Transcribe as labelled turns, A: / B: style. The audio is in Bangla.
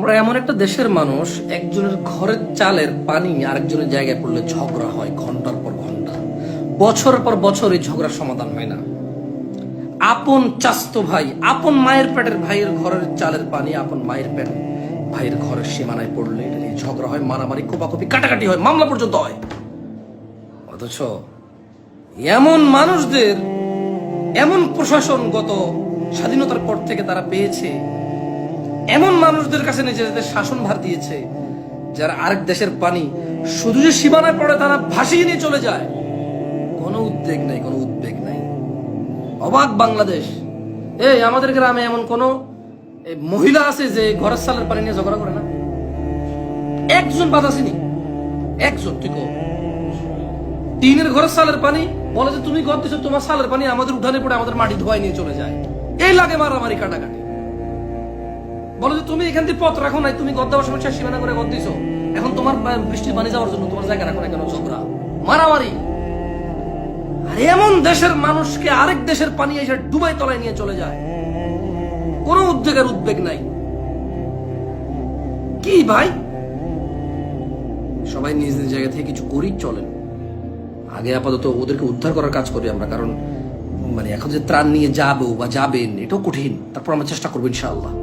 A: আমরা এমন একটা দেশের মানুষ, একজনের ঘরের চালের পানি আরেকজনের জায়গায় পড়লে ঝগড়া হয় ঘন্টার পর ঘন্টা, বছরের পর বছর এই ঝগড়ার সমাধান হয় না। আপন চাস্তো ভাই, আপন মায়ের পেটের ভাইয়ের ঘরের চালের পানি আপন মায়ের পেট ভাইয়ের ঘরের সীমানায় পড়লে এটা নিয়ে ঝগড়া হয়, মারামারি, কোপাকুপি, কাটাকাটি হয়, মামলা পর্যন্ত হয়। অথচ এমন মানুষদের, এমন প্রশাসন গত স্বাধীনতার পর থেকে তারা পেয়েছে, এমন মানুষদের কাছে নিজেদের শাসনভার দিয়েছে, যারা আরেক দেশের পানি শুধু যে সীমানায় পড়ে তারা ভাসিয়ে নিয়ে চলে যায়, কোনো উদ্বেগ নাই, কোনো উদ্বেগ নাই। অবাক বাংলাদেশ। এই আমাদের গ্রামে এমন কোন মহিলা আছে যে ঘরের সালের পানি নিয়ে ঝগড়া করে না? একজন বাদ আসেনি, একজন। ঠিক টিনের ঘরের সালের পানি বলে যে তুমি ঘর দিছো, তোমার সালের পানি আমাদের উঠানে পড়ে আমাদের মাটি ধোয়াই নিয়ে চলে যায়। এই লাগে মারামারি, কাটাকাটি। বলে যে তুমি এখান থেকে পথ রাখো নাই, তুমি গদ দেওয়ার সময় সীমানা করে গদ দিছো, এখন তোমার বৃষ্টির পানি যাওয়ার জন্য তোমার জায়গা রাখো না কেন? ঝগড়া, মারামারি। আর এমন দেশের মানুষকে আরেক দেশের পানি এসে ডুবাই তলায় নিয়ে চলে যায়, কোনো উদ্বেগের উদ্বেগ নাই। কি ভাই, সবাই নিজ নিজ জায়গা থেকে কিছু করি, চলেন। আগে আপাতত ওদেরকে উদ্ধার করার কাজ করি আমরা, কারণ এখন যে ত্রাণ নিয়ে যাবো বা যাবেন এটাও কঠিন। তারপর আমরা চেষ্টা করবো ইনশাআল্লাহ।